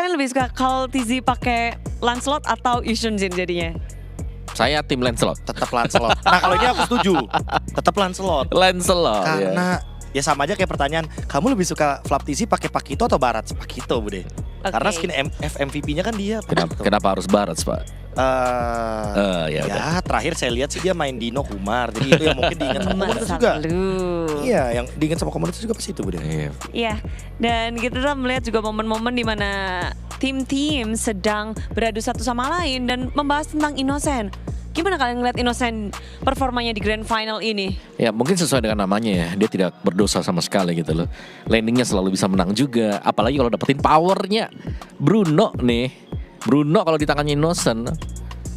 kalian lebih suka Call TZ pakai Lancelot atau Yushun Jin jadinya? Saya tim Lancelot. Tetap Lancelot. Nah kalau ini aku setuju. Tetap Lancelot. Lancelot. Karena ya sama aja kayak pertanyaan, kamu lebih suka Flap TZ pakai Pakito atau Barat? Pakito Bude. Karena skin FMVP-nya kan dia. Kenapa harus Barat, Pak? Ya terakhir saya lihat sih dia main Dino Kumar. Jadi itu yang mungkin diingat sama komunitas juga. Iya, yang diingat sama komunitas juga pasti itu Bude. Iya. Dan kita tuh melihat juga momen-momen di mana tim-tim sedang beradu satu sama lain dan membahas tentang Innocent. Gimana kalian ngeliat Innocent performanya di Grand Final ini? Ya mungkin sesuai dengan namanya ya, dia tidak berdosa sama sekali gitu loh. Landingnya selalu bisa menang juga, apalagi kalau dapetin powernya Bruno nih. Bruno kalau di tangannya Innocent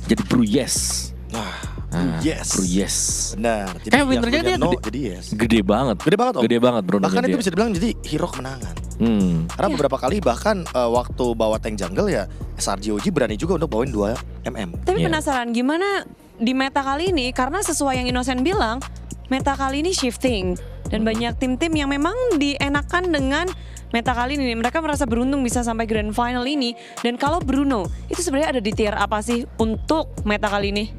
jadi Bruyes. Bruyes. Benar. Jadi kayak winnernya dia jadi yes. Gede banget. Gede banget Bruno. Bahkan itu bisa dibilang jadi hero kemenangan. Karena beberapa kali bahkan waktu bawa tank jungle ya SRGOG berani juga untuk bawain 2 MM. Tapi penasaran gimana di meta kali ini, karena sesuai yang Innocent bilang, meta kali ini shifting. Dan banyak tim-tim yang memang dienakan dengan meta kali ini. Mereka merasa beruntung bisa sampai Grand Final ini. Dan kalau Bruno, itu sebenarnya ada di tier apa sih untuk meta kali ini?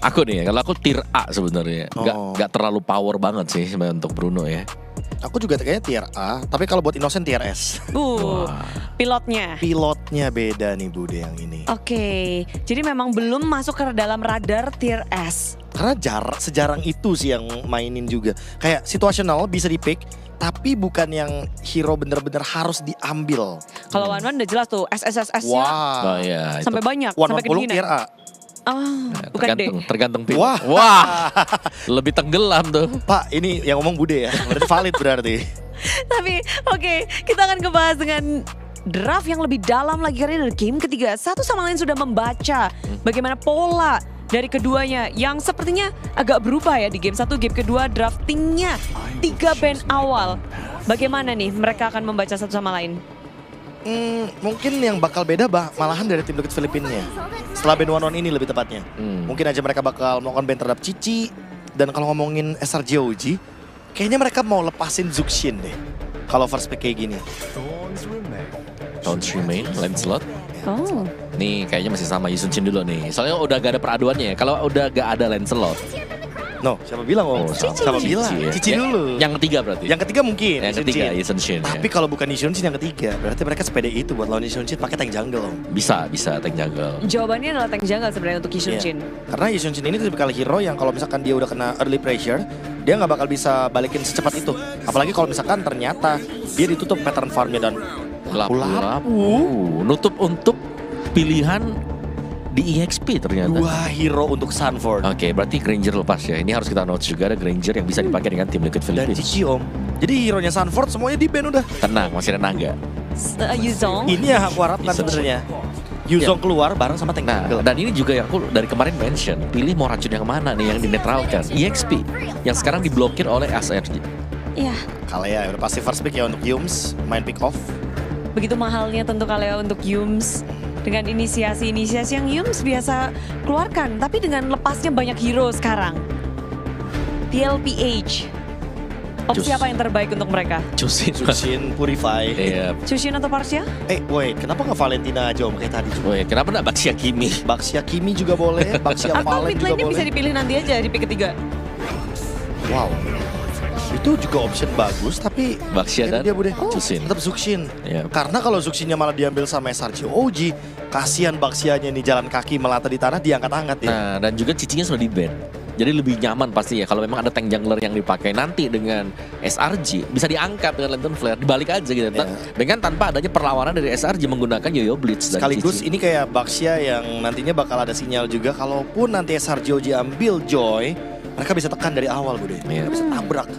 Aku nih, kalau aku tier A sebenarnya. Gak terlalu power banget sih sebenarnya untuk Bruno ya. Aku juga kayaknya tier A, tapi kalau buat Innocent tier S. Pilotnya beda nih Bude yang ini. Oke, jadi memang belum masuk ke dalam radar tier S. Karena sejarang itu sih yang mainin juga. Kayak situasional bisa di-pick, tapi bukan yang hero bener-bener harus diambil. Kalau One udah jelas tuh SSS-nya sampai banyak, sampai kedinginan. Tier A. Bukan tergantung tim. Wah, lebih tenggelam tuh. Pak, ini yang ngomong Bude ya, berarti valid berarti. Tapi oke, kita akan ngebahas dengan draft yang lebih dalam lagi karena dari game ketiga satu sama lain sudah membaca bagaimana pola dari keduanya yang sepertinya agak berubah ya di game satu, game kedua draftingnya 3 band awal. Bagaimana nih mereka akan membaca satu sama lain? Mungkin yang bakal beda malahan dari tim Liquid Filipina. Setelah band one-on ini lebih tepatnya. Mungkin aja mereka bakal melakukan band terhadap Cici. Dan kalau ngomongin SRGOG, kayaknya mereka mau lepasin Zuxin deh. Kalau first pick kayak gini. Thorns Remain, Lancelot. Nih kayaknya masih sama Yusun Shin dulu nih. Soalnya udah gak ada peraduannya ya. Kalau udah gak ada Lancelot. No, siapa bilang siapa bilang? Cici dulu. Yang ketiga berarti? Yang ketiga mungkin. Yang ketiga Yusun Shin. Tapi kalau bukan Yusun Shin yang ketiga, berarti mereka sepede itu buat lawan Yusun Shin pakai tank jungle. Bisa tank jungle. Jawabannya adalah tank jungle sebenarnya untuk Yusun Shin. Karena Yusun Shin ini tipikal hero yang kalau misalkan dia udah kena early pressure, dia nggak bakal bisa balikin secepat itu. Apalagi kalau misalkan ternyata dia ditutup pattern farmnya dan nutup untuk pilihan di EXP ternyata. 2 hero untuk Sunford. Oke, berarti Granger lepas ya. Ini harus kita notes juga, ada Granger yang bisa dipakai dengan tim Liquid Philippines. Dan Cici Jadi hero-nya Sunford semuanya di ban udah. Tenang, masih ada naga. Yuzong. Ini yang aku harapkan sebenarnya. Yuzong keluar bareng sama tank jungle. Dan ini juga yang aku dari kemarin mention, pilih mau racun yang mana nih yang dinetralkan. EXP yang sekarang diblokir oleh SRG. Iya. Kalea udah pasti first pick ya untuk Yums, main pick off. Begitu mahalnya tentu Kalea untuk Yums. Dengan inisiasi-inisiasi yang Yums biasa keluarkan, tapi dengan lepasnya banyak hero sekarang. TLPH. Opsi apa yang terbaik untuk mereka? Chushin, Purify. Chushin atau Parsia? Wait, kenapa nggak Valentina aja kayak tadi juga? Kenapa nggak Baxia Kimi? Baxia Kimi juga boleh, Baxia Valen juga boleh. Atau mid lane bisa dipilih nanti aja di pick ketiga. Wow. Itu juga option bagus, tapi Baxia dan Chushin. Tetap Zuxin. Karena kalau Zuxinnya malah diambil sama SRGOG, kasihan Baxianya nih jalan kaki melata di tanah diangkat-angkat ya. Nah, dan juga cicinya sudah di-ban. Jadi lebih nyaman pasti ya kalau memang ada tank jungler yang dipakai nanti dengan SRG bisa diangkat dengan Lantern Flare, dibalik aja gitu. Dengan tanpa adanya perlawanan dari SRG menggunakan Yoyo Blitz. Sekaligus ini kayak Baxia yang nantinya bakal ada sinyal juga kalaupun nanti SRGOG ambil Joy, mereka bisa tekan dari awal Bude. Mereka bisa tabrak.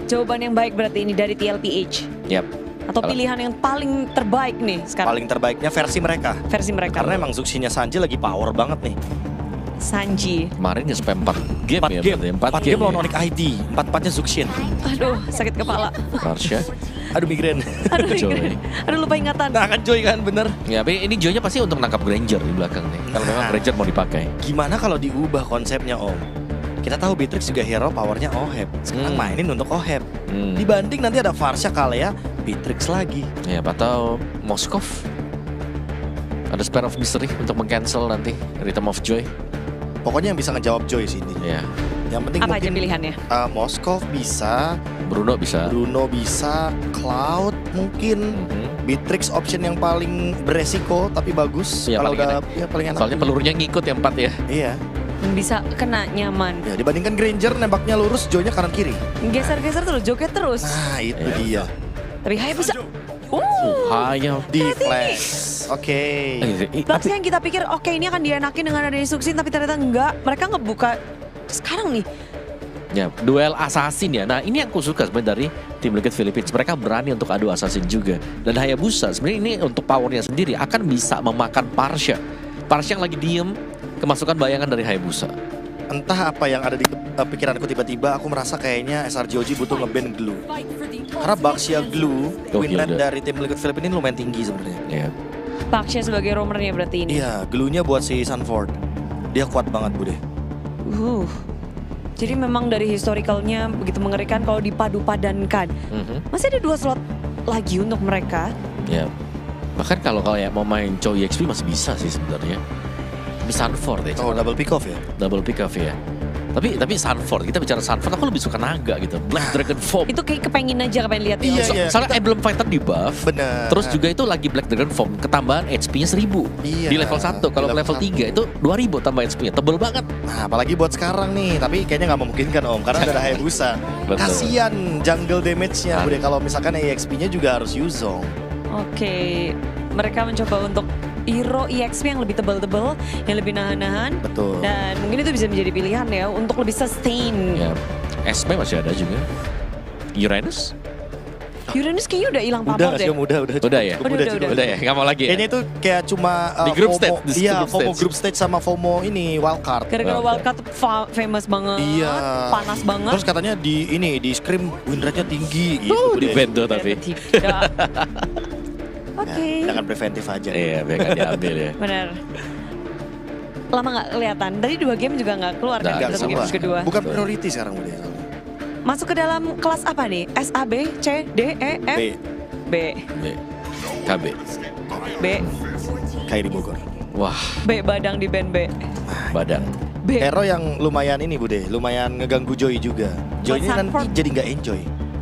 Jawaban yang baik berarti ini dari TLPH. Atau pilihan yang paling terbaik nih sekarang? Paling terbaiknya versi mereka. Karena emang Zuxinya Sanji lagi power banget nih. Sanji. Kemarin ya sampai 4 game 4 game lawan Onyx ID. 4-4-nya Zuxin. Aduh, sakit kepala. Marsha. Aduh migrain. Aduh lupa ingatan. Nah kan Joy kan bener. Ya tapi ini Joy-nya pasti untuk menangkap Granger di belakang nih. Kalau memang Granger mau dipakai. Gimana kalau diubah konsepnya Om? Kita tahu Beatrix juga hero powernya Oheb. Sekarang mainin untuk Oheb. Dibanding nanti ada Varsha Kalea Beatrix lagi. Ya, atau Moskov. Ada Spare of Mystery untuk meng-cancel nanti Rhythm of Joy. Pokoknya yang bisa ngejawab Joy sih intinya. Ya, Yang penting Apa aja mungkin pilihannya? Moskov bisa, Bruno bisa. Bruno bisa, Cloud mungkin. Mhm. Beatrix option yang paling beresiko tapi bagus. Iya, Kalau paling udah ya paling enak. Soalnya pelurunya ngikut yang 4 ya. Iya. Bisa kena nyaman. Ya dibandingkan Granger nembaknya lurus, Joy-nya kanan kiri. Geser-geser terus, joget terus. Nah, itu Iya. dia. Tapi Hayabusa. Hanya Di flash. Oke. Pasti yang kita pikir oke ini akan dienakin dengan ada instruksi, tapi ternyata enggak. Mereka ngebuka sekarang nih. Ya, duel assassin ya. Nah, ini yang aku suka sebenarnya dari tim Liquid Philippines. Mereka berani untuk adu assassin juga. Dan Hayabusa sebenarnya ini untuk powernya sendiri akan bisa memakan Parsha. Parsha yang lagi diem, kemasukan bayangan dari Hayabusa. Entah apa yang ada di pikiranku tiba-tiba aku merasa kayaknya SRGOG butuh ngeband Glue. Karena Baxia Glue, Oh, win iya rate udah. dari tim Liquid Philippines ini lumayan tinggi sebenarnya. Ya. Paksha sebagai roamernya berarti ini. Iya, Glue-nya buat si Sanford. Dia kuat banget Bude. Jadi memang dari historicalnya begitu mengerikan kalau dipadu-padankan. Mhm. Masih ada 2 slot lagi untuk mereka. Ya. Bahkan kalau kayak mau main Chou EXP masih bisa sih sebenarnya. Tapi Sanford ya. Oh, double pick off ya? Double pick off ya. Tapi Sanford, kita bicara Sanford, aku lebih suka naga gitu. Black Dragon Foam. Itu kayak kepengen lihat ya. Iya, iya. Soalnya Emblem Fighter di buff. Bener. Terus juga itu lagi Black Dragon Foam, ketambahan HP-nya 1000 Iya, di level 1. Kalau di level level 3 itu 2000 tambah HP-nya. Tebel banget. Nah, apalagi buat sekarang nih. Tapi kayaknya nggak memungkinkan Om, karena udah ada Hayabusa. Betul. Kasian jungle damage-nya Bude. Kalau misalkan EXP-nya juga harus Yuzong. Oke, mereka mencoba untuk hero EXP yang lebih tebal-tebal, yang lebih nahan-nahan. Betul. Dan mungkin itu bisa menjadi pilihan ya untuk lebih sustain. Ya. SP masih ada juga. Uranus? Uranus kayaknya udah hilang Udah pamor nggak deh. sih Om? Udah. Udah ya? cukup, Udah. cukup. Udah ya, nggak mau lagi ya? Kayaknya itu kayak cuma Di group FOMO, stage, di iya, group FOMO stage. group stage sama FOMO ini wildcard. Gara-gara Oke. wildcard tuh famous banget, Iya. panas banget. Terus katanya di scrim win rate-nya tinggi gitu. Di Bude. band tuh tapi. Tidak. Oke, Ya, jangan preventif aja. Iya, biar nggak diambil ya. benar. Lama nggak kelihatan. Dari 2 game juga nggak keluar kan Nggak, untuk sama. game kedua. Bukan priority sekarang Bude. Masuk ke dalam kelas apa nih? S, A, B, C, D, E, F? B. B. B. KB. B. Kairi Bogor. Wah, B. Badang di band B. badan. B. Hero yang lumayan ini Bude, lumayan ngeganggu Joy juga. Joy-nya nanti Sanford. jadi nggak enjoy.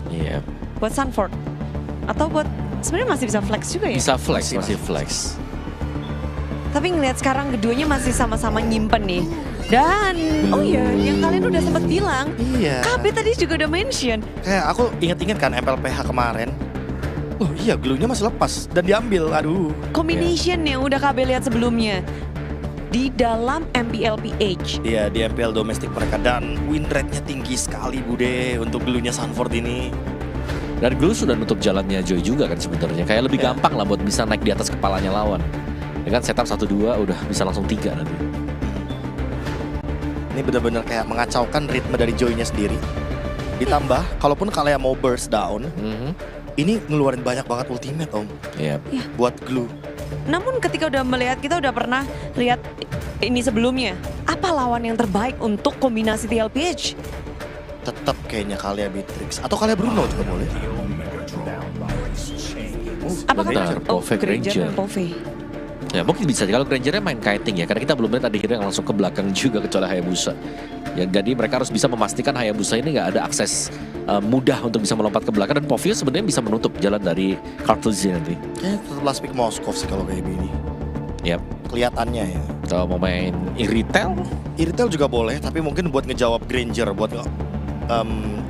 Iya. Buat Sanford. Atau buat, sebenarnya masih bisa flex juga ya? Bisa flex, masih Masih flex. Tapi ngelihat sekarang keduanya masih sama-sama nyimpen nih. Dan, oh iya, yang kalian udah sempat bilang, Iya. KB tadi juga udah mention. Kayak aku inget-inget kan MPLPH kemarin. Oh iya, glue-nya masih lepas dan diambil. Aduh. Combination yang udah KB lihat sebelumnya. Di dalam MPLPH. Iya, di MPL domestik mereka dan win rate-nya tinggi sekali Bude untuk glue-nya Sanford ini. Dan Glue sudah nutup jalannya Joy juga kan sebenarnya. Kayak lebih Iya. gampang lah buat bisa naik di atas kepalanya lawan. Dengan setup 1-2 udah bisa langsung 3 nanti. Ini benar-benar kayak mengacaukan ritme dari Joy-nya sendiri. Ditambah, kalaupun kalian mau burst down, Mhm. ini ngeluarin banyak banget ultimate Om Iya. buat glue. Namun ketika udah melihat, kita udah pernah lihat ini sebelumnya. Apa lawan yang terbaik untuk kombinasi TLPH? Tetap kayaknya Kalia Beatrix atau Kalia Bruno juga boleh. Apakah Bentar, Pove Granger Granger. dan Pove? Ya mungkin bisa kalau Grangernya main kiting ya. Karena kita belum lihat akhirnya langsung ke belakang juga kecuali Hayabusa. Ya, jadi mereka harus bisa memastikan Hayabusa ini nggak ada akses mudah untuk bisa melompat ke belakang. Dan Povio sebenarnya bisa menutup jalan dari Carthusi nanti. Kayaknya tetap last pick Moskov sih kalau kayak gini. Yap. Kelihatannya ya. Kalau mau main Iritel, Iritel juga boleh, tapi mungkin buat ngejawab Granger, buat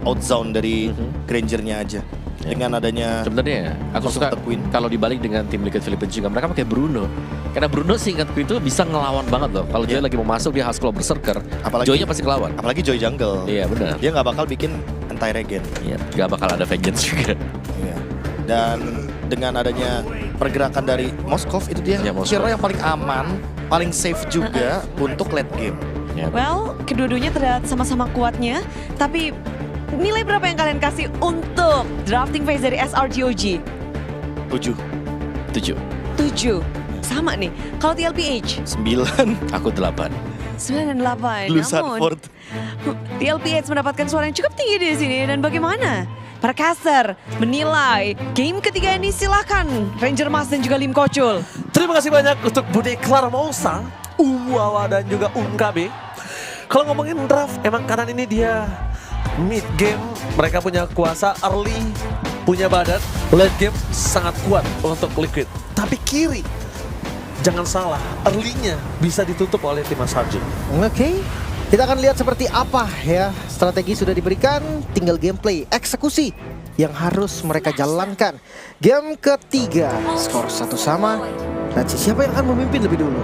outzone dari Grangernya aja. Ya. Dengan adanya sebenarnya aku Sosok suka The Queen. kalau dibalik dengan tim Liquid Philippines juga mereka pakai Bruno. Karena Bruno seingatku itu bisa ngelawan banget loh. Kalau Joy Iya. lagi mau masuk dia harus kalau berserker, Apalagi- Joy-nya pasti kelawan. apalagi Joy Jungle. Iya benar. Dia nggak bakal bikin anti-regen. Iya, gak bakal ada vengeance juga. Iya. Dan dengan adanya pergerakan dari Moskov itu dia Ya, Moskov. hero yang paling aman, paling safe juga untuk late game. Ya. Well, kedua-duanya terlihat sama-sama kuatnya. Tapi nilai berapa yang kalian kasih untuk drafting phase dari SRGOG? 7, 7. 7. Sama nih. Kalau TLPH 9, Aku 8. 9 dan 8. Blue Namun Sanford. TLPH mendapatkan suara yang cukup tinggi di sini. Dan bagaimana para caster menilai game ketiga ini. Silahkan Ranger Mas dan juga Lim Kocul. Terima kasih banyak untuk Bude Clarmosa, Wawa dan juga KB. Kalau ngomongin draft, emang kanan ini dia mid game mereka punya kuasa, early punya badan, late game sangat kuat untuk Liquid. Tapi kiri, jangan salah, early-nya bisa ditutup oleh tim Sarji. Oke, kita akan lihat seperti apa ya. Strategi sudah diberikan, tinggal gameplay, eksekusi yang harus mereka jalankan. Game ketiga, skor 1 sama. Dan siapa yang akan memimpin lebih dulu?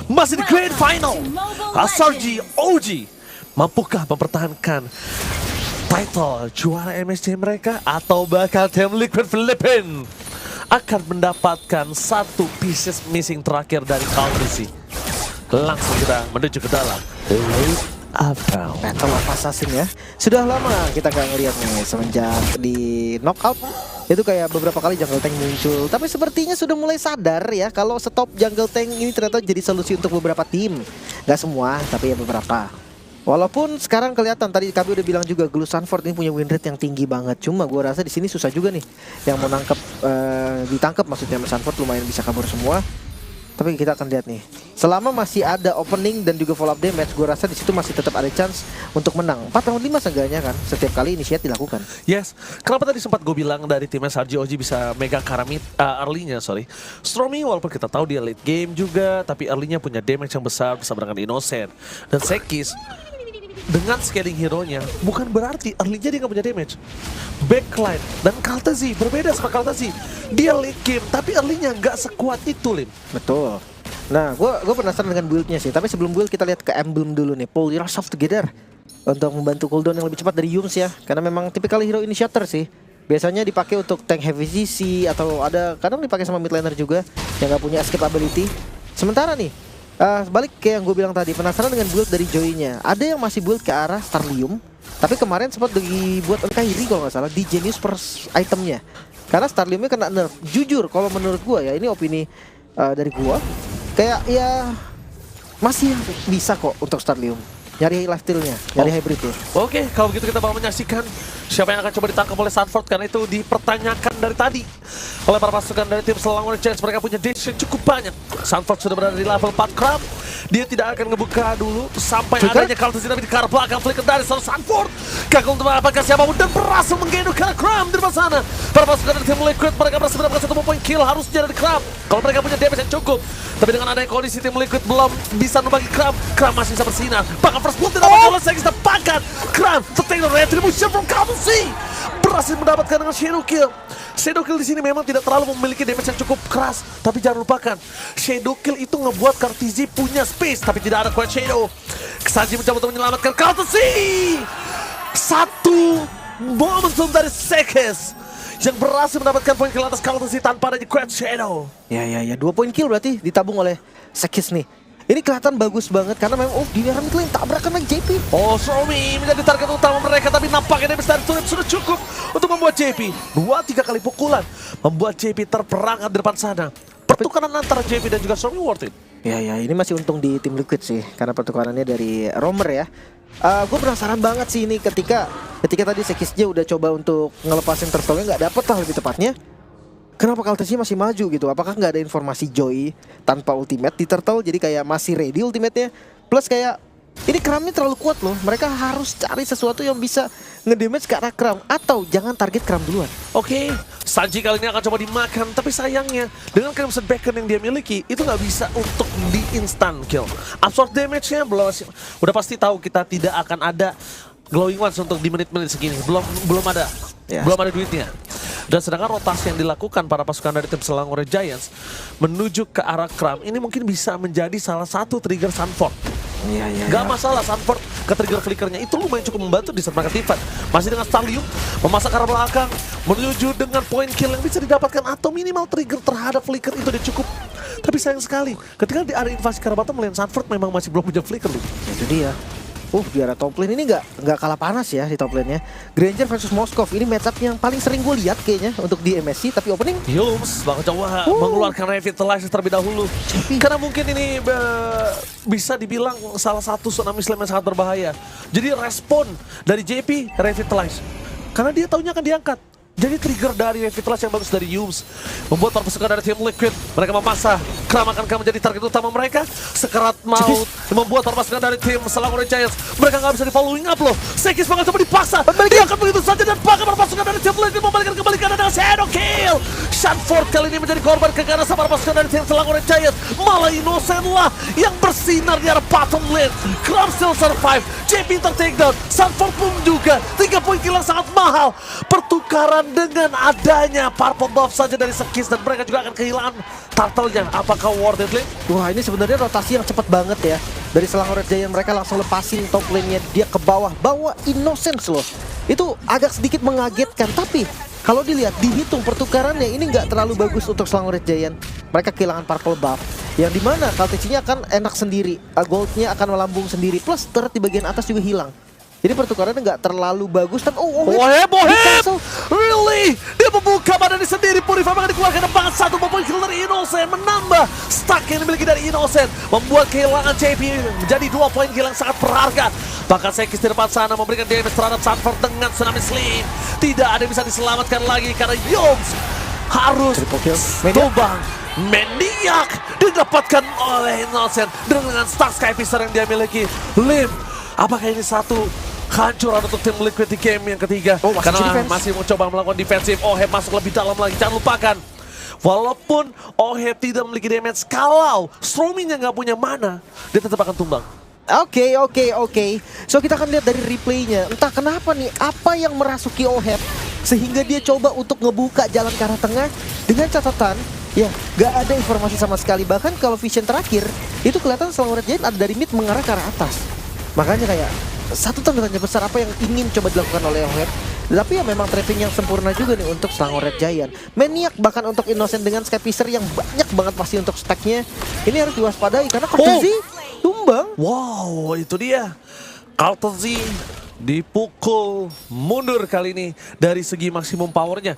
Masih di Grand Final, Sarji OG mampukah mempertahankan title juara MSC mereka atau bakal tim Liquid Philippines akan mendapatkan satu pieces missing terakhir dari Calvisi. Langsung kita menuju ke dalam Uptown. Battle of Assassin ya. Sudah lama kita nggak ngeliat nih semenjak di knockout. Itu kayak beberapa kali jungle tank muncul. Tapi sepertinya sudah mulai sadar ya kalau stop jungle tank ini ternyata jadi solusi untuk beberapa tim. Gak semua, tapi ya beberapa. Walaupun sekarang kelihatan tadi kami udah bilang juga Glue Sanford ini punya win rate yang tinggi banget. Cuma gue rasa di sini susah juga nih yang mau nangkep, ditangkap maksudnya Sanford lumayan bisa kabur semua. Tapi kita akan lihat nih. Selama masih ada opening dan juga follow up damage, gue rasa di situ masih tetap ada chance untuk menang. 4 round 5 seenggaknya kan setiap kali initiate dilakukan. Yes, kenapa tadi sempat gue bilang dari tim SRG OG bisa megang Karamit early-nya, sorry. Stormy walaupun kita tahu dia late game juga, tapi early-nya punya damage yang besar bersama dengan Innocent. Dan Sekis dengan scaling hero-nya bukan berarti early-nya dia nggak punya damage. Backline dan Kaltazi berbeda sama Kaltazi. Dia late game tapi early-nya nggak sekuat itu, Lim. Betul. Nah, gue penasaran dengan build-nya sih. Tapi sebelum build kita lihat ke emblem dulu nih. Pull yourself together untuk membantu cooldown yang lebih cepat dari Yums ya. Karena memang tipikal hero initiator sih. Biasanya dipakai untuk tank heavy CC atau ada kadang dipakai sama mid laner juga yang nggak punya escape ability. Sementara nih, balik ke yang gue bilang tadi, penasaran dengan build dari Joey-nya. Ada yang masih build ke arah Starlium, tapi kemarin sempat dibuat Kairi kalau nggak salah di Genius first itemnya. Karena Starliumnya kena nerf. Jujur, kalau menurut gue ya, ini opini dari gue, kayak ya masih bisa kok untuk Starlium. Nyari lifesteal-nya, nyari hybrid-nya. Oke, kalau begitu kita bakal menyaksikan siapa yang akan coba ditangkap oleh Sanford, karena itu dipertanyakan dari tadi oleh para pasukan dari tim Selangor Giants. Mereka punya dash yang cukup banyak. Sanford sudah berada di level 4 Crab. Dia tidak akan ngebuka dulu sampai adanya Kaltazi, tapi di arah belakang flicker dari Sanford. Gagal untuk mendapatkan siapapun dan berhasil menggendong karena Crab di sana. Para pasukan dari tim Liquid mereka berhasil mendapatkan 1 poin kill harusnya dari Crab. Kalau mereka punya damage yang cukup. Tapi dengan adanya kondisi tim Liquid belum bisa membagi Crab masih bisa bersinar. Bahkan first blood tidak dapat oleh Sekis, dapatkan Crab tertengok retribution from Kaltazi. Berhasil mendapatkan dengan Shadow Kill. Shadow Kill di sini memang tidak terlalu memiliki damage yang cukup keras, tapi jangan lupakan Shadow Kill itu ngebuat Kaltazi punya space, tapi tidak ada Quiet Shadow. Sanji mencoba untuk menyelamatkan Kaltazi. Satu momentum dari Sekis yang berhasil mendapatkan poin kill atas Kaltazi tanpa adanya Quiet Shadow. Ya 2 poin kill berarti ditabung oleh Sekis nih. Ini kelihatan bagus banget karena memang di dalam lane tabrakan dengan JP. Oh, Stormy menjadi target utama mereka, tapi nampaknya damage dari turret sudah cukup untuk membuat JP 2-3 kali pukulan membuat JP terperangkap di depan sana. Pertukaran antara JP dan juga Stormy worth it. Ya ini masih untung di tim Liquid sih karena pertukarannya dari Romer ya. Gue penasaran banget sih ini ketika tadi Sekisnya udah coba untuk ngelepasin turtle-nya nggak dapet lah lebih tepatnya. Kenapa Kaltazi masih maju gitu? Apakah nggak ada informasi Joey tanpa ultimate di turtle? Jadi kayak masih ready ultimate-nya. Plus kayak ini Kramnya terlalu kuat loh. Mereka harus cari sesuatu yang bisa ngedamage ke arah Kram. Atau jangan target Kram duluan. Oke, Sanji kali ini akan coba dimakan. Tapi sayangnya dengan Crimson Beacon yang dia miliki itu nggak bisa untuk di instant kill. Absorb damage-nya belum, udah pasti tahu kita tidak akan ada glowing ones untuk di menit-menit segini. Belum ada. Ya. Belum ada duitnya. Dan sedangkan rotasi yang dilakukan para pasukan dari tim Selangor Giants menuju ke arah Kram ini mungkin bisa menjadi salah satu trigger Sanford. Iya. Gak masalah, Sanford ke trigger flickernya itu lumayan cukup membantu di saat mereka tivat. Masih dengan Starlium memasak ke arah belakang menuju dengan point kill yang bisa didapatkan atau minimal trigger terhadap flicker itu udah cukup. Tapi sayang sekali ketika ada invasi ke arah bottom lane, Sanford memang masih belum punya flicker loh. Itu dia. Di arah top lane ini nggak kalah panas ya di top lane-nya. Granger versus Moskov ini matchup yang paling sering gue lihat kayaknya untuk di MSC. Tapi opening Yums bakal coba mengeluarkan Revitalize terlebih dahulu. Karena mungkin ini bisa dibilang salah satu tsunami slam yang sangat berbahaya. Jadi respon dari JP Revitalize. karena dia taunya akan diangkat. Jadi trigger dari Revitalize yang bagus dari Yums membuat para pasukan dari tim Liquid mereka memaksa Kram akan menjadi target utama mereka. Sekerat maut membuat para pasukan dari tim Selangor Giants mereka nggak bisa di following up loh. Sekis banget coba dipaksa, dia akan begitu saja dan bahkan para pasukan dari tim Liquid membalikan kembali karena dengan shadow kill. Shanford kali ini menjadi korban keganasan para pasukan dari tim Selangor Giants. Malah Innocent lah yang bersinar di arah bottom lane. Kram still survive, JP takedown, Shanford pun juga 3 poin kill yang sangat mahal. Pertukaran dengan adanya purple buff saja dari Sekis dan mereka juga akan kehilangan turtle-nya. Apakah worth it, Link? Wah, ini sebenarnya rotasi yang cepat banget ya. Dari Selangor Giant mereka langsung lepasin top lane-nya dia ke bawah, bawa Innocence loh. Itu agak sedikit mengagetkan, tapi kalau dilihat, dihitung pertukarannya ini nggak terlalu bagus untuk Selangor Giant. Mereka kehilangan purple buff, yang dimana Kaltecinya akan enak sendiri, goldnya akan melambung sendiri, plus turret di bagian atas juga hilang. Jadi pertukarannya nggak terlalu bagus dan Oheb, really? Dia membuka badannya sendiri, Purify akan dikeluarkan dengan satu poin kill dari Innocent, menambah stack yang dimiliki dari Innocent, membuat kehilangan JP menjadi 2 poin kill yang sangat berharga. Bahkan Sekis di depan sana memberikan damage terhadap Sandford dengan Tsunami Sling. Tidak ada yang bisa diselamatkan lagi karena Yums harus tumbang. Maniac didapatkan oleh Innocent dengan stack Skypicer yang dia miliki. Lim, apakah ini satu hancuran untuk tim Liquid di game yang ketiga? Karena masih mencoba melakukan defensif. Oheb masuk lebih dalam lagi, jangan lupakan. Walaupun Oheb tidak memiliki damage, kalau Stromy-nya nggak punya mana, dia tetap akan tumbang. Oke. So kita akan lihat dari replaynya. Entah kenapa nih, apa yang merasuki Oheb sehingga dia coba untuk ngebuka jalan ke arah tengah dengan catatan ya gak ada informasi sama sekali. Bahkan kalau vision terakhir itu kelihatan Selangor Giant ada dari mid mengarah ke arah atas. Makanya kayak satu tanda tanya besar apa yang ingin coba dilakukan oleh Oheb. Tapi ya memang trapping yang sempurna juga nih untuk Selangor Giant. Maniac bahkan untuk Innocent dengan Skypicer yang banyak banget pasti untuk stacknya. Ini harus diwaspadai karena Kaltezi tumbang. Wow, itu dia. Kaltezi dipukul mundur kali ini dari segi maksimum powernya.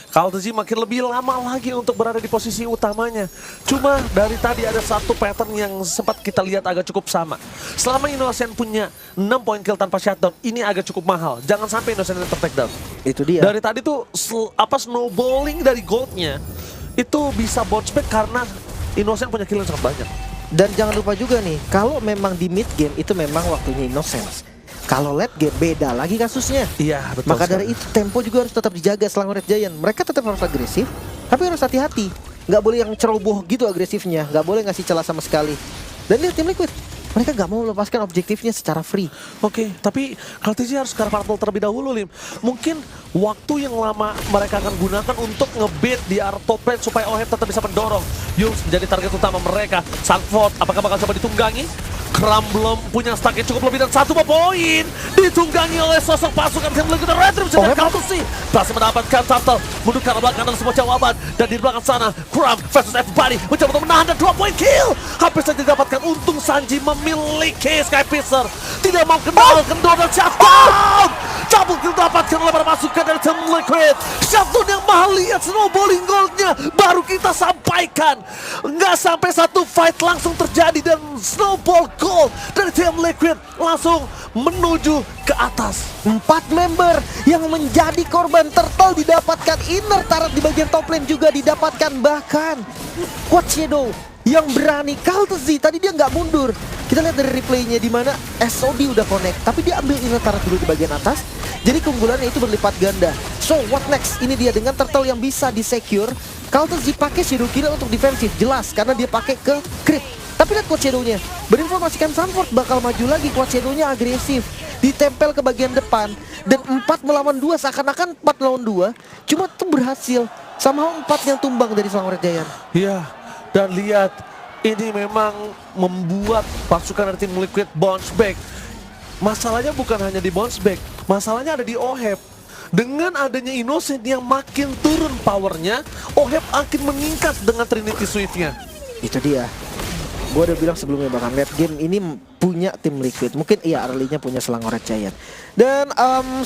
Kaltezi makin lebih lama lagi untuk berada di posisi utamanya. Cuma dari tadi ada satu pattern yang sempat kita lihat agak cukup sama. Selama Innocent punya 6 poin kill tanpa shutdown, ini agak cukup mahal. Jangan sampai Innocent take down. Itu dia. Dari tadi tuh snowballing dari goldnya itu bisa bounce back karena Innocent punya kill yang sangat banyak. Dan jangan lupa juga nih, kalau memang di mid game itu memang waktunya Innocence. Kalau late game beda lagi kasusnya. Iya, betul. Maka dari itu tempo juga harus tetap dijaga Selangor Giant. Mereka tetap harus agresif, tapi harus hati-hati. Nggak boleh yang ceroboh gitu agresifnya, nggak boleh ngasih celah sama sekali. Dan lihat tim Liquid, mereka nggak mau melepaskan objektifnya secara free. Oke, tapi Kaltezi harus ke arah terlebih dahulu, Lim. Mungkin waktu yang lama mereka akan gunakan untuk ngebait di arah top lane supaya Oheb tetap bisa mendorong Yums menjadi target utama mereka. Sandford, apakah bakal coba ditunggangi? Kram belum punya stack yang cukup lebih dan 1 poin ditunggangi oleh sosok pasukan tim Liquid Retribution dan Kaltezi berhasil mendapatkan turtle mundur ke arah belakang dan semua jawaban. Dan di belakang sana Kram versus everybody mencoba untuk menahan dan 2 poin kill hampir saja didapatkan. Untung Sanji memiliki Skypicer, tidak mau kendor dan shutdown. Double kill didapatkan oleh para pasukan dari tim Liquid. Shutdown yang mahal, lihat snowballing goldnya baru kita sampaikan. Nggak sampai satu fight langsung terjadi dan snowball gold dari tim Liquid langsung menuju ke atas. 4 member yang menjadi korban turtle didapatkan, inner turret di bagian top lane juga didapatkan, bahkan Quad Shadow yang berani. Kaltezi tadi dia nggak mundur. Kita lihat dari replaynya di mana SOD udah connect, tapi dia ambil inner turret dulu di bagian atas. Jadi keunggulannya itu berlipat ganda. So what next? Ini dia dengan turtle yang bisa di-secure. Kaltezi pakai Shadow Killer untuk defensif, jelas karena dia pakai ke crit. Tapi lihat Quad Shadow-nya, berinformasikan Sandford bakal maju lagi. Quad Shadow-nya agresif, ditempel ke bagian depan. Dan 4 melawan 2, seakan-akan 4 lawan 2. Cuma itu berhasil, somehow 4 yang tumbang dari Selangor Giant. Iya, dan lihat ini memang membuat pasukan dari tim Liquid bounce back. Masalahnya bukan hanya di bounce back, masalahnya ada di Oheb. Dengan adanya Innocent yang makin turun powernya, Oheb akan meningkat dengan Trinity Swift-nya. Itu dia. Gue udah bilang sebelumnya bahkan late game ini punya tim Liquid. Mungkin iya early-nya punya Selangor Giant. Dan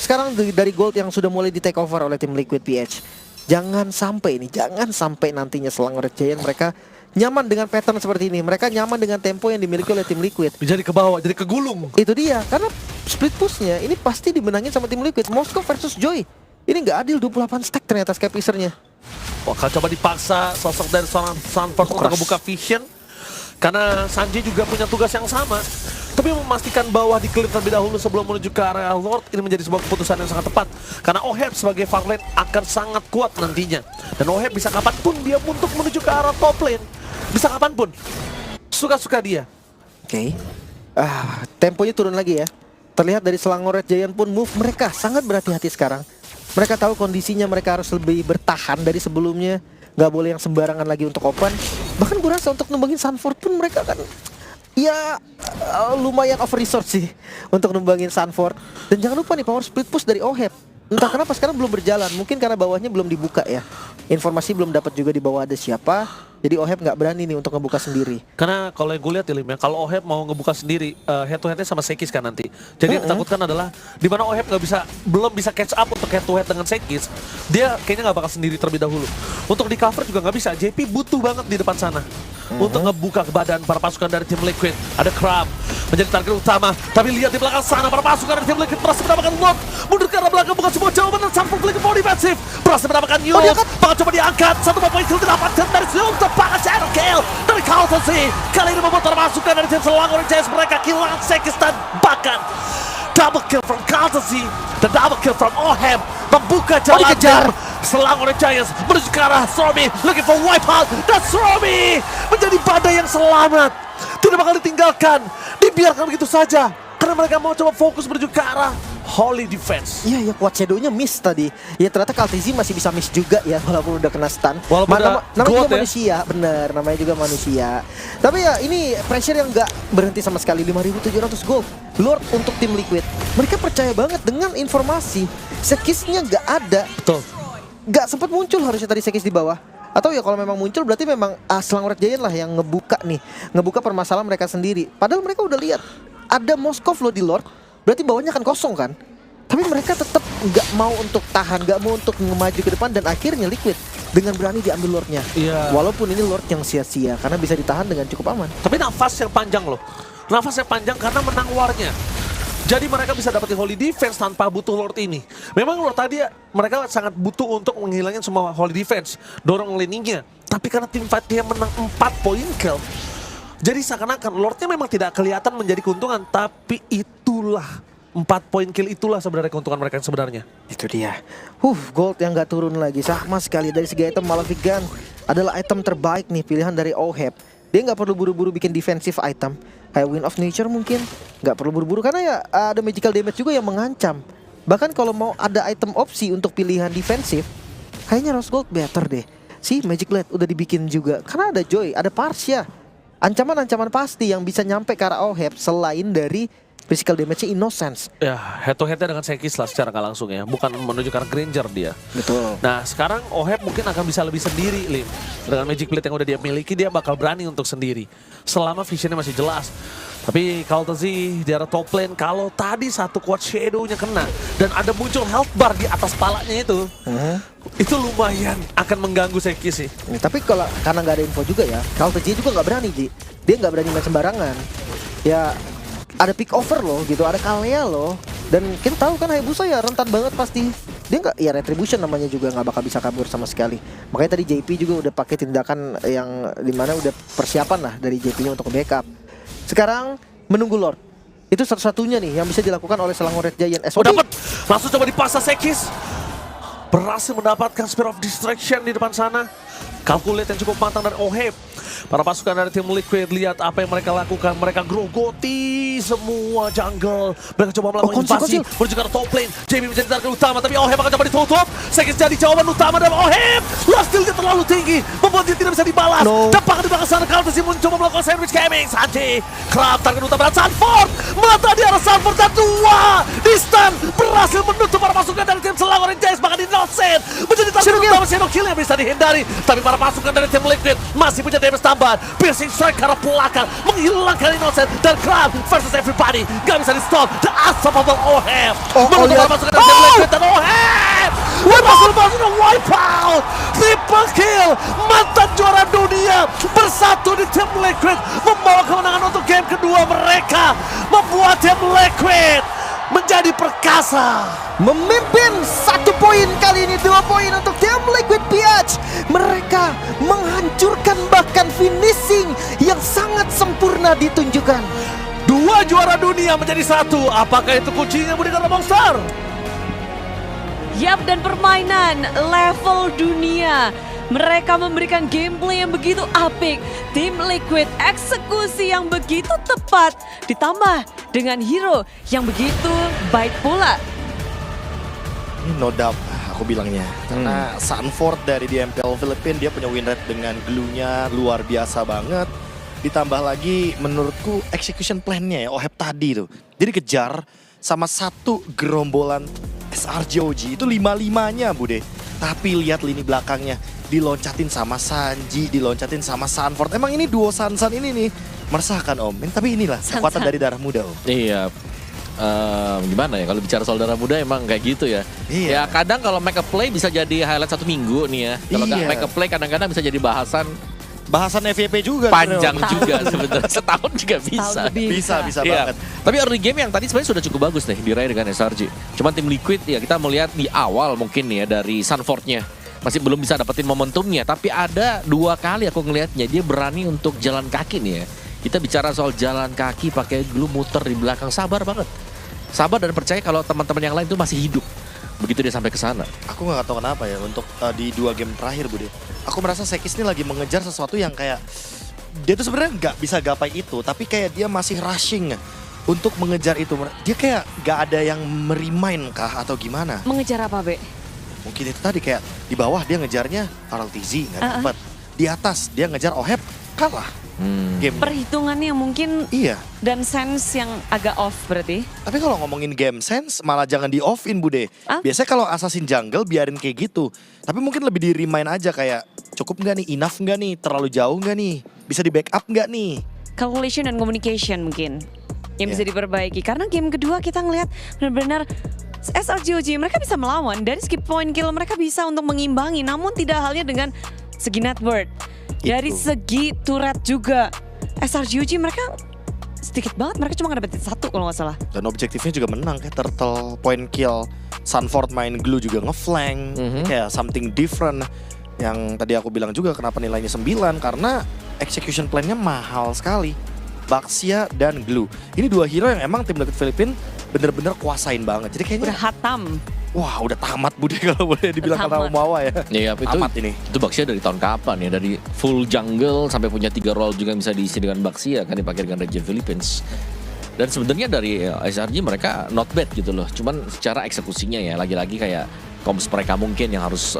sekarang dari gold yang sudah mulai di take over oleh tim Liquid PH. Jangan sampai nantinya Selangor Giant mereka nyaman dengan pattern seperti ini. Mereka nyaman dengan tempo yang dimiliki oleh tim Liquid. Jadi ke bawah, jadi kegulung. Itu dia, karena split pushnya ini pasti dimenangin sama tim Liquid. Moskov versus Joy. Ini nggak adil, 28 stack ternyata Scapesernya. Bakal coba dipaksa sosok dari seorang Sanford untuk membuka vision. Karena Sanji juga punya tugas yang sama. Tapi memastikan bahwa di clear terlebih dahulu sebelum menuju ke area Lord, ini menjadi sebuah keputusan yang sangat tepat. Karena Oheb sebagai far lane akan sangat kuat nantinya. Dan Oheb bisa kapanpun dia untuk menuju ke arah top lane. Bisa kapanpun. Suka-suka dia. Oke. Temponya turun lagi ya. Terlihat dari Selangor Red Giant pun move mereka sangat berhati-hati sekarang. Mereka tahu kondisinya, mereka harus lebih bertahan dari sebelumnya. Gak boleh yang sembarangan lagi untuk open. Bahkan gue rasa untuk numbangin Sanford pun mereka kan ya lumayan over resource sih untuk numbangin Sanford. Dan jangan lupa nih power split push dari Oheb. Entah kenapa sekarang belum berjalan. Mungkin karena bawahnya belum dibuka ya. Informasi belum dapat juga di bawah ada siapa. Jadi Oheb nggak berani nih untuk ngebuka sendiri. Karena kalau yang gue lihat ya Lim ya, kalau Oheb mau ngebuka sendiri head to headnya sama Sekis kan nanti. Jadi yang ditakutkan adalah di mana Oheb belum bisa catch up untuk head to head dengan Sekis. Dia kayaknya nggak bakal sendiri terlebih dahulu. Untuk di cover juga nggak bisa. JP butuh banget di depan sana untuk ngebuka ke badan para pasukan dari tim Liquid. Ada Crab menjadi target utama. Tapi lihat di belakang sana para pasukan dari tim Liquid berhasil mendapatkan lock. Mundur ke arah belakang bukan sebuah jawaban dan Sanford Liquid mau defensif. Berhasil mendapatkan Yul. Bakal coba diangkat. Satu poin kill didapatkan dari Yul. Tepat shadow kill dari Countersea. Kali ini membuat para pasukan dari tim Selangor Giants mereka kehilangan Sekis dan bahkan double kill from Countersea dan double kill from Oheb membuka jalan dikejar. Selangor Giants menuju ke arah Stormy, looking for wipeout, dan Stormy menjadi badai yang selamat. Tidak bakal ditinggalkan, dibiarkan begitu saja. Karena mereka mau coba fokus menuju ke arah Holy Defense. Iya ya, kuat shadownya miss tadi. Ya ternyata Kaltizi masih bisa miss juga ya walaupun udah kena stun. Walaupun namanya juga ya. manusia, bener, namanya juga manusia. Tapi ya ini pressure yang nggak berhenti sama sekali. 5.700 gold Lord untuk tim Liquid. Mereka percaya banget dengan informasi Sekisnya nggak ada. Betul. Nggak sempat muncul harusnya tadi Sekis di bawah. Atau ya kalau memang muncul berarti memang Selangor Red Giant lah yang ngebuka permasalahan mereka sendiri. Padahal mereka udah lihat ada Moskov loh di Lord. Berarti bawahnya akan kosong kan? Tapi mereka tetap nggak mau untuk tahan, nggak mau untuk maju ke depan dan akhirnya Liquid dengan berani diambil Lordnya. Iya. Walaupun ini Lord yang sia-sia karena bisa ditahan dengan cukup aman. Tapi nafas yang panjang loh. Nafas yang panjang karena menang warnya. Jadi mereka bisa dapetin Holy Defense tanpa butuh Lord ini. Memang Lord tadi mereka sangat butuh untuk menghilangin semua Holy Defense. Dorong laningnya. Tapi karena tim fight dia menang 4 poin kill. Jadi seakan-akan Lordnya memang tidak kelihatan menjadi keuntungan. Tapi itulah 4 poin kill itulah sebenarnya keuntungan mereka yang sebenarnya. Itu dia. Gold yang gak turun lagi. Sama sekali dari segi item Malefic Gun adalah item terbaik nih pilihan dari Oheb. Dia nggak perlu buru-buru bikin defensive item. Kayak Wind of Nature mungkin. Nggak perlu buru-buru karena ya ada magical damage juga yang mengancam. Bahkan kalau mau ada item opsi untuk pilihan defensif, kayaknya Rose Gold better deh. Si Magic Blade udah dibikin juga. Karena ada Joy, ada Parsia. Ancaman-ancaman pasti yang bisa nyampe ke arah Oheb selain dari physical damage-nya Innocence. Ya, head to head-nya dengan Sekis lah secara nggak langsung ya. Bukan menuju ke arah Granger dia. Betul. Nah, sekarang Oheb mungkin akan bisa lebih sendiri, Lim. Dengan Magic Blade yang udah dia miliki, dia bakal berani untuk sendiri. Selama visionnya masih jelas. Tapi Kaltezi di arah top lane, kalau tadi satu quad shadow-nya kena dan ada muncul health bar di atas palanya itu lumayan akan mengganggu Sekis sih. Tapi kalau karena nggak ada info juga ya, Kaltezi juga nggak berani, Ji. Dia nggak berani main sembarangan. Ya ada pick over loh gitu, ada Kalea loh. Dan kita tahu kan Hayabusa ya rentan banget pasti. Dia nggak, ya retribution namanya juga nggak bakal bisa kabur sama sekali. Makanya tadi JP juga udah pakai tindakan yang dimana udah persiapan lah dari JP-nya untuk backup. Sekarang menunggu Lord. Itu satu-satunya nih yang bisa dilakukan oleh Selangor Red Giant. Oh dapat, langsung coba dipaksa Sekis. Berhasil mendapatkan Spear of Distraction di depan sana. Calculate yang cukup matang dari Oheb. Para pasukan dari tim Liquid lihat apa yang mereka lakukan. Mereka grogoti semua jungle. Mereka coba melakukan invasi menuju ke arah top lane. Jamie menjadi target utama tapi Oheb akan coba ditutup. Sekis jadi jawaban utama dari Oheb. Last steal-nya terlalu tinggi membuat dia tidak bisa dibalas. Dampak di belakang sana Kaltezi mencoba melakukan sandwich gaming. Sanji Crab target utama dan Sanford. Mata di arah Sanford dan 2 di stun. Berhasil menutup para pasukan dari tim Selangor Giants. Bahkan Innocent menjadi target utama. Shadow kill yang bisa dihindari. Tapi para pasukan dari tim Liquid masih punya damage tambahan. Piercing strike ke arah belakang menghilangkan Innocent dan Crab versus everybody. Gak bisa di stop. The unstoppable Oheb menutup para pasukan dari tim Liquid dan Oheb berhasil masuk wipe out. Triple kill mantan juara dunia bersatu di tim Liquid membawa kemenangan untuk game kedua mereka, membuat tim Liquid menjadi perkasa. Memimpin 1 poin, kali ini 2 poin untuk tim Liquid PH. Mereka menghancurkan, bahkan finishing yang sangat sempurna ditunjukkan. 2 juara dunia menjadi 1. Apakah itu kuncinya Budi Karena Monster? Yap, dan permainan level dunia. Mereka memberikan gameplay yang begitu apik. Tim Liquid eksekusi yang begitu tepat. Ditambah dengan hero yang begitu baik pula. Ini no doubt aku bilangnya. Karena Sanford dari di MPL Philippines dia punya win rate dengan glue-nya luar biasa banget. Ditambah lagi menurutku execution plan-nya ya, Oheb tadi tuh. Dia dikejar sama satu gerombolan SRJOG itu 5-5-nya Bude. Tapi lihat lini belakangnya, diloncatin sama Sanji, diloncatin sama Sanford. Emang ini duo Sansan ini nih meresahkan Om. Tapi inilah kekuatan dari darah muda Om. Iya. Gimana ya kalau bicara soal darah muda emang kayak gitu ya. Iya. Ya kadang kalau make a play bisa jadi highlight 1 minggu nih ya. Kalau nggak Iya. make a play kadang-kadang bisa jadi bahasan Bahasan FYP juga. panjang sebenarnya, Om. juga sebenarnya. Setahun juga bisa. Setahun lebih. Bisa Iya. banget. Tapi early game yang tadi sebenarnya sudah cukup bagus nih diraih dengan SRG. Cuman tim Liquid ya kita melihat di awal mungkin ya dari Sanfordnya masih belum bisa dapetin momentumnya. Tapi ada 2 kali aku ngelihatnya dia berani untuk jalan kaki nih ya. Kita bicara soal jalan kaki pakai glue muter di belakang, sabar banget. Sabar dan percaya kalau teman-teman yang lain itu masih hidup. Begitu dia sampai ke sana. Aku nggak tahu kenapa ya untuk di 2 game terakhir Bude. Aku merasa Sekis ini lagi mengejar sesuatu yang kayak dia tuh sebenarnya nggak bisa gapai itu, tapi kayak dia masih rushing untuk mengejar itu. Dia kayak nggak ada yang merimain kah atau gimana? Mengejar apa, Be? Mungkin itu tadi kayak di bawah dia ngejarnya Farel TZ nggak dapat. Di atas dia ngejar Oheb kalah game. Perhitungannya mungkin Iya. dan sense yang agak off berarti. Tapi kalau ngomongin game sense malah jangan di off-in Bude. Ah? Biasanya kalau Assassin Jungle biarin kayak gitu. Tapi mungkin lebih di remind aja kayak cukup nggak nih, enough nggak nih, terlalu jauh nggak nih, bisa di backup nggak nih. Calculation dan communication mungkin yang bisa Iya. diperbaiki. Karena game kedua kita ngelihat benar-benar SRGOG mereka bisa melawan. Dari skip point kill mereka bisa untuk mengimbangi. Namun tidak halnya dengan segi net worth. Dari Itu. segi turret juga. SRGOG mereka sedikit banget. Mereka cuma ngedapetin 1 kalau nggak salah. Dan objektifnya juga menang kayak turtle, point kill, Sanford main glue juga ngeflank, kayak something different. Yang tadi aku bilang juga kenapa nilainya 9 karena execution plan-nya mahal sekali. Baxia dan Glue. Ini 2 hero yang emang tim Liquid Philippines bener-bener kuasain banget. Jadi kayaknya Udah hatam. wah udah tamat Bude kalau boleh dibilang kata Tamat. Umawa ya. Iya, itu Tamat ini. Itu Baxia dari tahun kapan ya? Dari full jungle sampai punya 3 role juga yang bisa diisi dengan Baxia kan dipakai dengan Region Philippines. Dan sebenarnya dari SRG mereka not bad gitu loh. Cuman secara eksekusinya ya lagi-lagi kayak comms mereka mungkin yang harus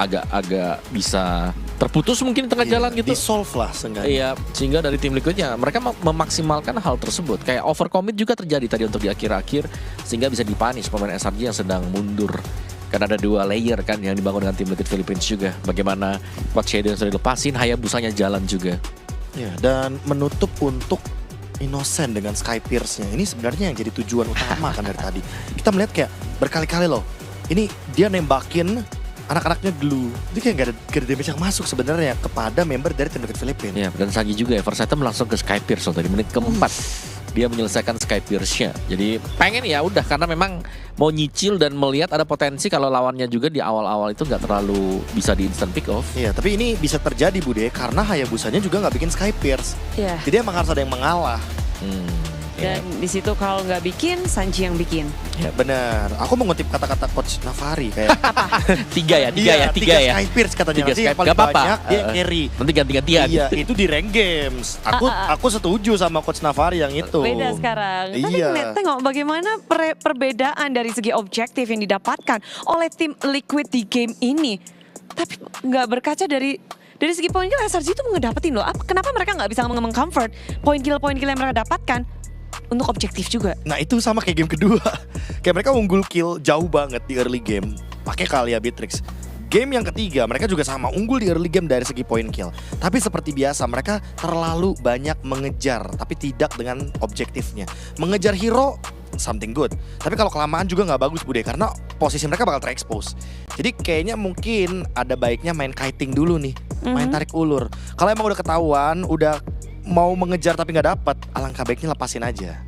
agak-agak bisa terputus mungkin di tengah jalan gitu. Di-solve lah seenggaknya. Iya, sehingga dari tim Liquidnya mereka memaksimalkan hal tersebut. Kayak overcommit juga terjadi tadi untuk di akhir-akhir sehingga bisa dipunish pemain SRG yang sedang mundur. Karena ada 2 layer kan yang dibangun dengan tim Liquid Philippines juga. Bagaimana Coach Shadow yang sudah dilepasin, Hayabusanya jalan juga. Ya, dan menutup untuk Innocent dengan Sky Pierce-nya. Ini sebenarnya yang jadi tujuan utama kan dari tadi. Kita melihat kayak berkali-kali loh. Ini dia nembakin anak-anaknya Glue. Itu kayak gak ada damage yang masuk sebenarnya kepada member dari tim Liquid Philippines. Ya, dan Sagi juga ya, Versatem langsung ke Sky Pierce tadi menit keempat. Dia menyelesaikan Sky Pierce-nya. Jadi pengen ya udah karena memang mau nyicil dan melihat ada potensi kalau lawannya juga di awal-awal itu nggak terlalu bisa di instant pick off. Iya, tapi ini bisa terjadi Bude karena Hayabusanya juga nggak bikin Sky Pierce. Iya. Jadi emang harus ada yang mengalah. Dan di situ kalau nggak bikin, Sanji yang bikin. Ya benar. Aku mengutip kata-kata Coach Navari kayak Tiga ya. Sky Pierce katanya. Tiga Nanti Sky, yang paling gak apa-apa. banyak dia yang carry. Nanti ganti-gantian. Iya, itu di rank games. Aku setuju sama Coach Navari yang itu. Beda sekarang. Tapi Iya. tengok bagaimana perbedaan dari segi objektif yang didapatkan oleh tim Liquid di game ini. Tapi nggak berkaca dari segi poin kill SRG itu ngedapetin loh. Kenapa mereka nggak bisa meng-comfort poin kill yang mereka dapatkan untuk objektif juga? Nah itu sama kayak game kedua. Kayak mereka unggul kill jauh banget di early game. Pakai Kalia Beatrix. Game yang ketiga mereka juga sama unggul di early game dari segi point kill. Tapi seperti biasa mereka terlalu banyak mengejar tapi tidak dengan objektifnya. Mengejar hero something good. Tapi kalau kelamaan juga nggak bagus Bude karena posisi mereka bakal terekspos. Jadi kayaknya mungkin ada baiknya main kiting dulu nih. main tarik ulur. Kalau emang udah ketahuan, udah mau mengejar tapi nggak dapat, alangkah baiknya lepasin aja.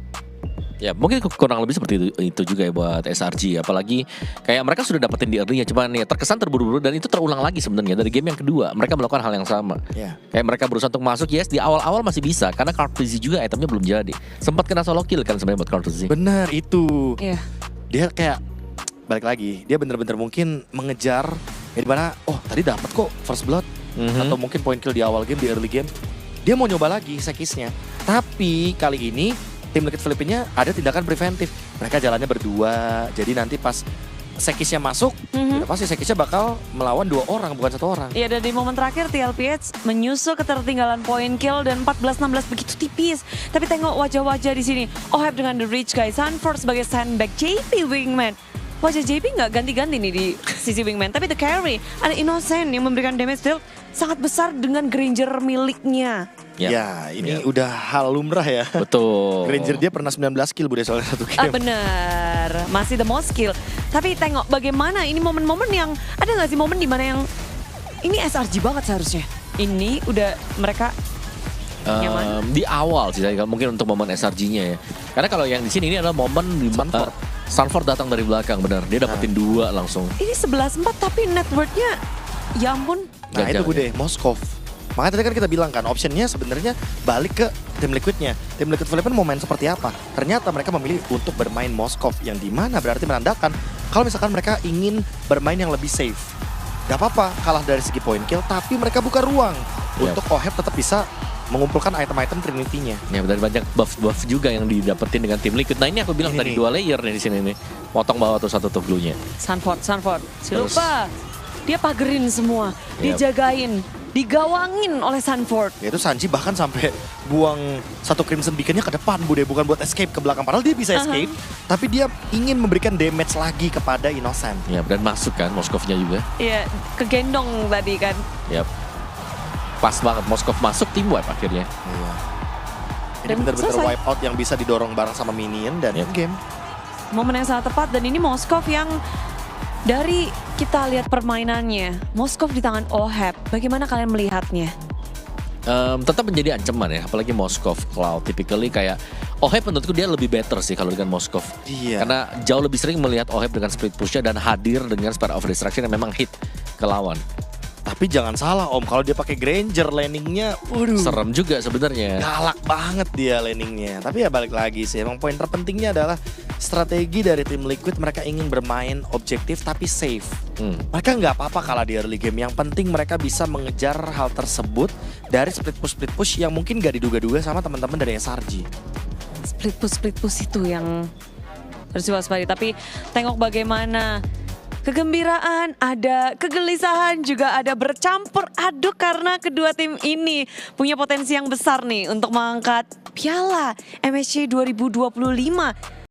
Ya mungkin kurang lebih seperti itu juga ya buat SRG. Apalagi kayak mereka sudah dapetin di early-nya, cuman ya terkesan terburu-buru dan itu terulang lagi sebenarnya dari game yang kedua. Mereka melakukan hal yang sama. Ya. Kayak mereka berusaha untuk masuk, yes di awal-awal masih bisa karena Cartuzzi juga itemnya belum jadi. Sempat kena solo kill kan sebenarnya buat Cartuzzi. Bener itu. Iya. Dia kayak balik lagi, dia bener-bener mungkin mengejar ya dimana, oh tadi dapat kok first blood atau mungkin point kill di awal game, di early game. Dia mau nyoba lagi sekisnya. Tapi kali ini tim Liquid Filipina ada tindakan preventif. Mereka jalannya berdua. Jadi nanti pas sekisnya masuk, udah pasti sekisnya bakal melawan 2 orang bukan 1 orang. Iya, dan di momen terakhir TLPH menyusul ketertinggalan point kill dan 14-16 begitu tipis. Tapi tengok wajah-wajah di sini. Oheb dengan The Rich Guy, Sunford sebagai sandbag, JP Wingman. Wajah JP nggak ganti-ganti nih di sisi Wingman. Tapi The Carry, ada Innocent yang memberikan damage deal sangat besar dengan Granger miliknya. Ya, ini udah hal lumrah ya. Betul. Granger dia pernah 19 kill bude soalnya 1 game. Bener, masih the most skill. Tapi tengok bagaimana ini momen-momen yang, ada nggak sih momen dimana yang, ini SRG banget seharusnya. Ini udah mereka nyaman. Di awal sih mungkin untuk momen SRG-nya ya. Karena kalau yang di sini ini adalah momen di Sunford datang dari belakang, benar. Dia dapetin 2 langsung. Ini 11-4 tapi net worth-nya, ya ampun. Nah itu bude, Moskov. Makanya tadi kan kita bilang kan, optionnya sebenarnya balik ke tim Liquidnya. Tim Liquid Filipina mau main seperti apa? Ternyata mereka memilih untuk bermain Moskov, yang dimana berarti menandakan kalau misalkan mereka ingin bermain yang lebih safe. Gak apa-apa kalah dari segi point kill, tapi mereka buka ruang untuk Oheb tetap bisa mengumpulkan item-item Trinity-nya. Ya dari banyak buff-buff juga yang didapetin dengan tim Liquid. Nah ini aku bilang Ini tadi nih. 2 layer nih di sini nih. Potong bawah tuh satu tuh blue-nya. Sunford, si lupa. Dia pagerin semua, Yep. dijagain, digawangin oleh Sunford. Yaitu Sanji bahkan sampai buang 1 Crimson Beacon-nya ke depan bude, bukan buat escape ke belakang. Padahal dia bisa escape, tapi dia ingin memberikan damage lagi kepada Innocent. Ya dan masuk kan Moskovnya juga. Iya, kegendong tadi kan. Yap. Pas banget Moskov masuk tim wipe akhirnya. Iya. Ini Dan benar-benar selesai. wipe out yang bisa didorong bareng sama minion dan Yep. game. Momen yang sangat tepat dan ini Moskov yang dari kita lihat permainannya, Moskov di tangan Oheb. Bagaimana kalian melihatnya? Tetap menjadi ancaman ya, apalagi Moskov Cloud. Typically kayak Oheb menurutku dia lebih better sih kalau dengan Moskov. Iya. Karena jauh lebih sering melihat Oheb dengan split push-nya dan hadir dengan Spare of Destruction yang memang hit ke lawan. Tapi jangan salah Om, kalau dia pakai Granger landingnya, waduh. Serem juga sebenarnya. Galak banget dia landingnya. Tapi ya balik lagi sih, emang poin terpentingnya adalah strategi dari tim Liquid. Mereka ingin bermain objektif tapi safe. Mereka nggak apa-apa kalah di early game. Yang penting mereka bisa mengejar hal tersebut dari split push yang mungkin gak diduga-duga sama teman-teman dari SRG. Split push itu yang harus diwaspadai. Tapi tengok bagaimana kegembiraan, ada kegelisahan, juga ada bercampur aduk karena kedua tim ini punya potensi yang besar nih untuk mengangkat piala MSC 2025.